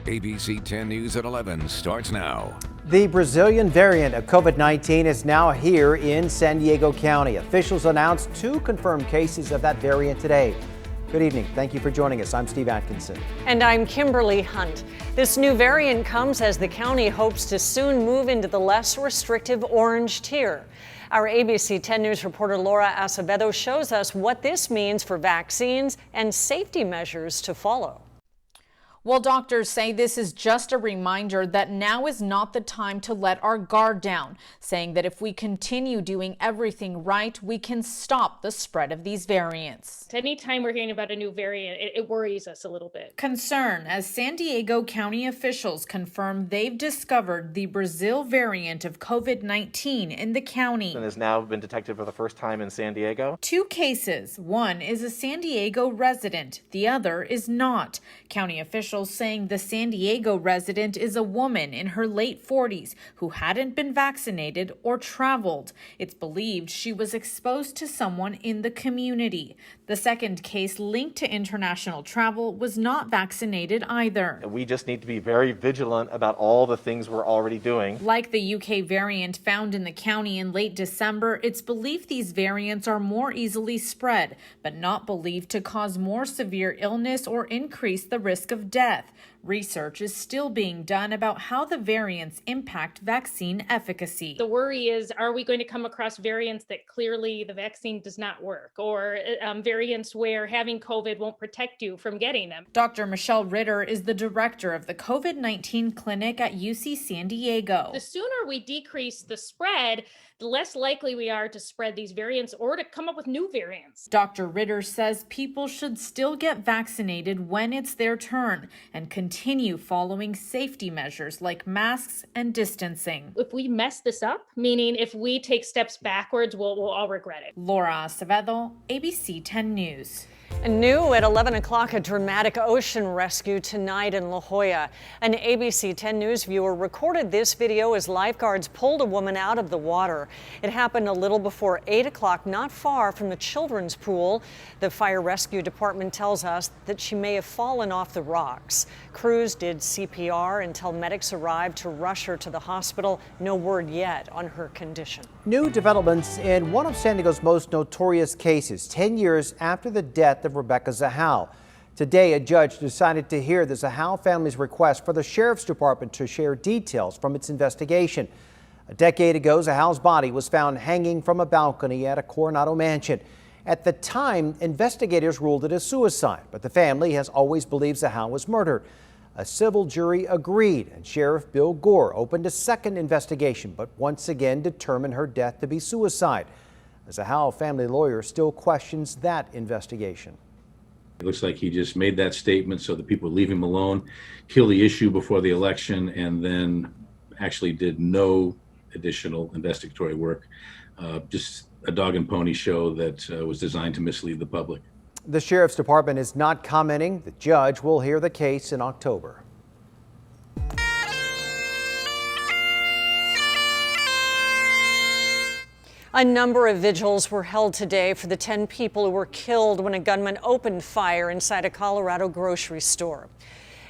ABC 10 News at 11 starts now. The Brazilian variant of COVID-19 is now here in San Diego County. Officials announced 2 confirmed cases of that variant today. Good evening. Thank you for joining us. I'm Steve Atkinson. And I'm Kimberly Hunt. This new variant comes as the county hopes to soon move into the less restrictive orange tier. Our ABC 10 News reporter Laura Acevedo shows us what this means for vaccines and safety measures to follow. Well, doctors say this is just a reminder that now is not the time to let our guard down, saying that if we continue doing everything right, we can stop the spread of these variants. Anytime we're hearing about a new variant, it worries us a little bit. Concern as San Diego County officials confirm they've discovered the Brazil variant of COVID-19 in the county. And has now been detected for the first time in San Diego. 2 cases. One is a San Diego resident. The other is not. County officials saying the San Diego resident is a woman in her late 40s who hadn't been vaccinated or traveled. It's believed she was exposed to someone in the community. The second case linked to international travel was not vaccinated either. We just need to be very vigilant about all the things we're already doing. Like the UK variant found in the county in late December, it's believed these variants are more easily spread, but not believed to cause more severe illness or increase the risk of death. Research is still being done about how the variants impact vaccine efficacy. The worry is, are we going to come across variants that clearly the vaccine does not work, or variants where having COVID won't protect you from getting them? Dr. Michelle Ritter is the director of the COVID-19 clinic at UC San Diego. The sooner we decrease the spread, the less likely we are to spread these variants or to come up with new variants. Dr. Ritter says people should still get vaccinated when it's their turn and continue following safety measures like masks and distancing. If we mess this up, meaning if we take steps backwards, we'll all regret it. Laura Acevedo, ABC 10 News. And new at 11 o'clock, a dramatic ocean rescue tonight in La Jolla. An ABC 10 News viewer recorded this video as lifeguards pulled a woman out of the water. It happened a little before 8 o'clock, not far from the children's pool. The fire rescue department tells us that she may have fallen off the rocks. Crews did CPR until medics arrived to rush her to the hospital. No word yet on her condition. New developments in one of San Diego's most notorious cases, 10 years after the death of Rebecca Zahal. Today, a judge decided to hear the Zahal family's request for the sheriff's department to share details from its investigation. A decade ago, Zahal's body was found hanging from a balcony at a Coronado mansion. At the time, investigators ruled it a suicide, but the family has always believed Zahal was murdered. A civil jury agreed, and Sheriff Bill Gore opened a second investigation, but once again determined her death to be suicide. The Zahal family lawyer still questions that investigation. It looks like he just made that statement so that people would leave him alone, kill the issue before the election, and then actually did no additional investigatory work. Just a dog and pony show that was designed to mislead the public. The sheriff's department is not commenting. The judge will hear the case in October. A number of vigils were held today for the 10 people who were killed when a gunman opened fire inside a Colorado grocery store.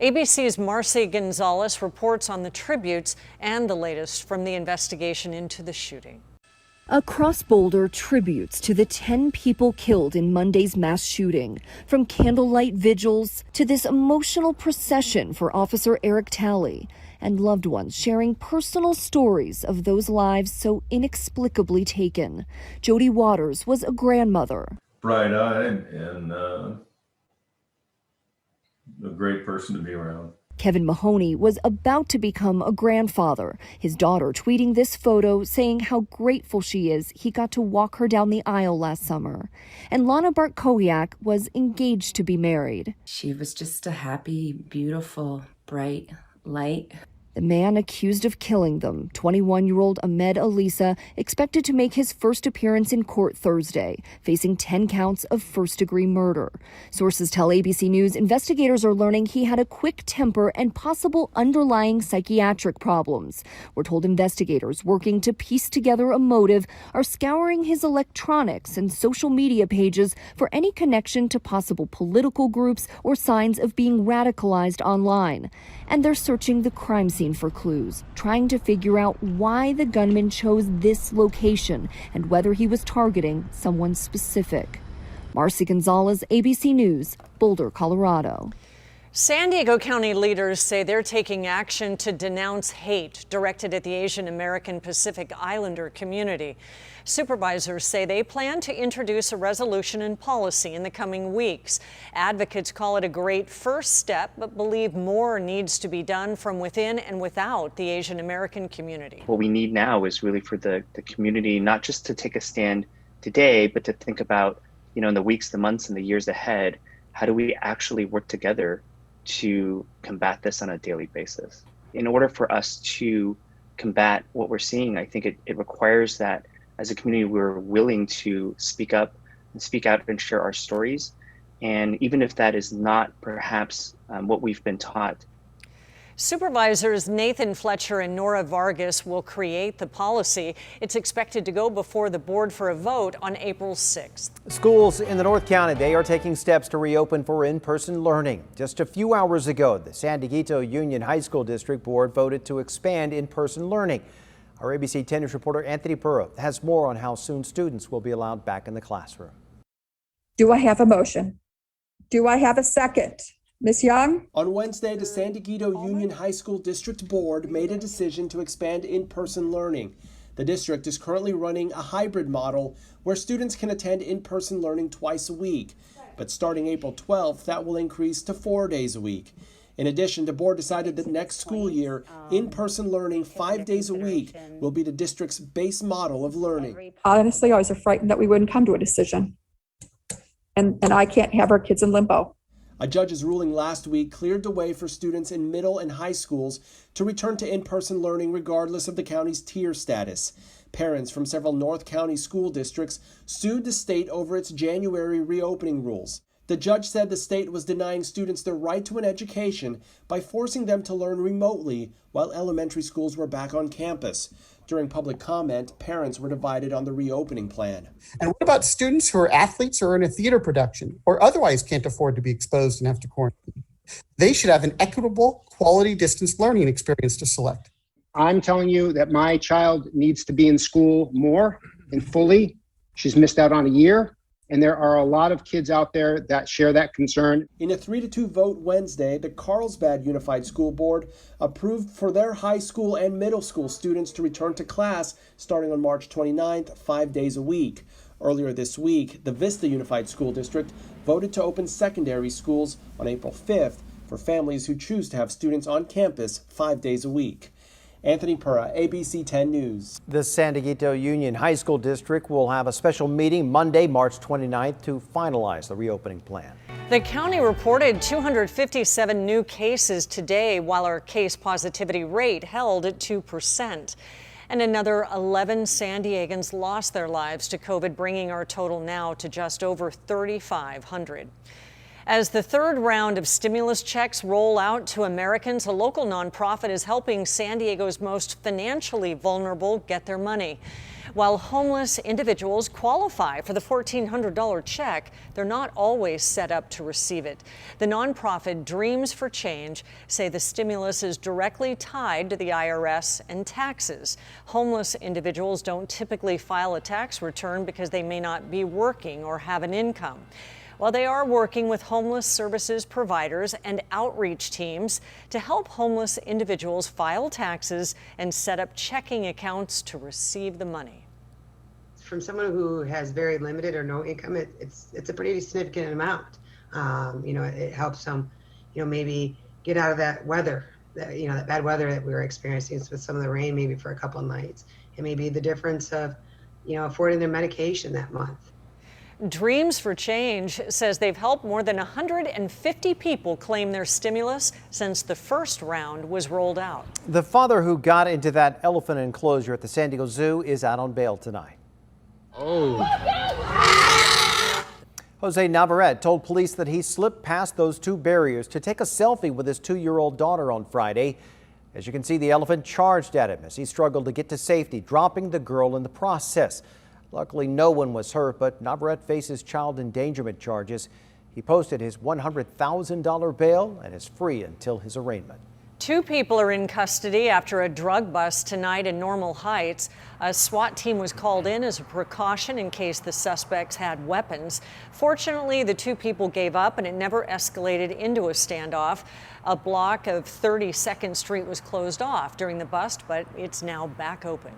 ABC's Marcy Gonzalez reports on the tributes and the latest from the investigation into the shooting. Across Boulder, tributes to the 10 people killed in Monday's mass shooting, from candlelight vigils to this emotional procession for Officer Eric Talley, and loved ones sharing personal stories of those lives so inexplicably taken. Jody Waters was a grandmother. Bright-eyed and a great person to be around. Kevin Mahoney was about to become a grandfather, his daughter tweeting this photo saying how grateful she is he got to walk her down the aisle last summer. And Lana Bartkowiak was engaged to be married. She was just a happy, beautiful, bright light. The man accused of killing them, 21-year-old Ahmed Alisa, expected to make his first appearance in court Thursday, facing 10 counts of first-degree murder. Sources tell ABC News investigators are learning he had a quick temper and possible underlying psychiatric problems. We're told investigators working to piece together a motive are scouring his electronics and social media pages for any connection to possible political groups or signs of being radicalized online. And they're searching the crime scene for clues, trying to figure out why the gunman chose this location and whether he was targeting someone specific. Marcy Gonzalez, ABC News, Boulder, Colorado. San Diego County leaders say they're taking action to denounce hate directed at the Asian American Pacific Islander community. Supervisors say they plan to introduce a resolution and policy in the coming weeks. Advocates call it a great first step, but believe more needs to be done from within and without the Asian American community. What we need now is really for the community not just to take a stand today, but to think about, in the weeks, the months, and the years ahead, how do we actually work together to combat this on a daily basis? In order for us to combat what we're seeing, I think it requires that as a community, we're willing to speak up and speak out and share our stories. And even if that is not perhaps what we've been taught. Supervisors Nathan Fletcher and Nora Vargas will create the policy. It's expected to go before the board for a vote on April 6th. Schools in the North County, they are taking steps to reopen for in-person learning. Just a few hours ago, the San Dieguito Union High School District Board voted to expand in-person learning. Our ABC 10 News reporter Anthony Purro has more on how soon students will be allowed back in the classroom. Do I have a motion? Do I have a second? Ms. Young? On Wednesday, the San Dieguito Union High School District Board made a decision to expand in-person learning. The district is currently running a hybrid model where students can attend in-person learning twice a week. But starting April 12th, that will increase to 4 days a week. In addition, the board decided that next school year, in-person learning 5 days a week will be the district's base model of learning. Honestly, I was frightened that we wouldn't come to a decision. And I can't have our kids in limbo. A judge's ruling last week cleared the way for students in middle and high schools to return to in-person learning regardless of the county's tier status. Parents from several North County school districts sued the state over its January reopening rules. The judge said the state was denying students their right to an education by forcing them to learn remotely while elementary schools were back on campus. During public comment, parents were divided on the reopening plan. And what about students who are athletes or in a theater production or otherwise can't afford to be exposed and have to quarantine? They should have an equitable, quality distance learning experience to select. I'm telling you that my child needs to be in school more and fully. She's missed out on a year. And there are a lot of kids out there that share that concern. In a 3-2 vote Wednesday, the Carlsbad Unified School Board approved for their high school and middle school students to return to class starting on March 29th, 5 days a week. Earlier this week, the Vista Unified School District voted to open secondary schools on April 5th for families who choose to have students on campus 5 days a week. Anthony Purra, ABC 10 News. The San Dieguito Union High School District will have a special meeting Monday, March 29th to finalize the reopening plan. The county reported 257 new cases today, while our case positivity rate held at 2%. And another 11 San Diegans lost their lives to COVID, bringing our total now to just over 3,500. As the third round of stimulus checks roll out to Americans, a local nonprofit is helping San Diego's most financially vulnerable get their money. While homeless individuals qualify for the $1,400 check, they're not always set up to receive it. The nonprofit Dreams for Change say the stimulus is directly tied to the IRS and taxes. Homeless individuals don't typically file a tax return because they may not be working or have an income. While they are working with homeless services providers and outreach teams to help homeless individuals file taxes and set up checking accounts to receive the money. From someone who has very limited or no income, it's a pretty significant amount. It helps them, maybe get out of that weather, that bad weather that we were experiencing with some of the rain, maybe for a couple of nights. It may be the difference of, affording their medication that month. Dreams for Change says they've helped more than 150 people claim their stimulus since the first round was rolled out. The father who got into that elephant enclosure at the San Diego Zoo is out on bail tonight. Jose Navarrete told police that he slipped past those two barriers to take a selfie with his 2-year-old daughter on Friday. As you can see, the elephant charged at him as he struggled to get to safety, dropping the girl in the process. Luckily, no one was hurt, but Navarrete faces child endangerment charges. He posted his $100,000 bail and is free until his arraignment. 2 people are in custody after a drug bust tonight in Normal Heights. A SWAT team was called in as a precaution in case the suspects had weapons. Fortunately, the 2 people gave up and it never escalated into a standoff. A block of 32nd Street was closed off during the bust, but it's now back open.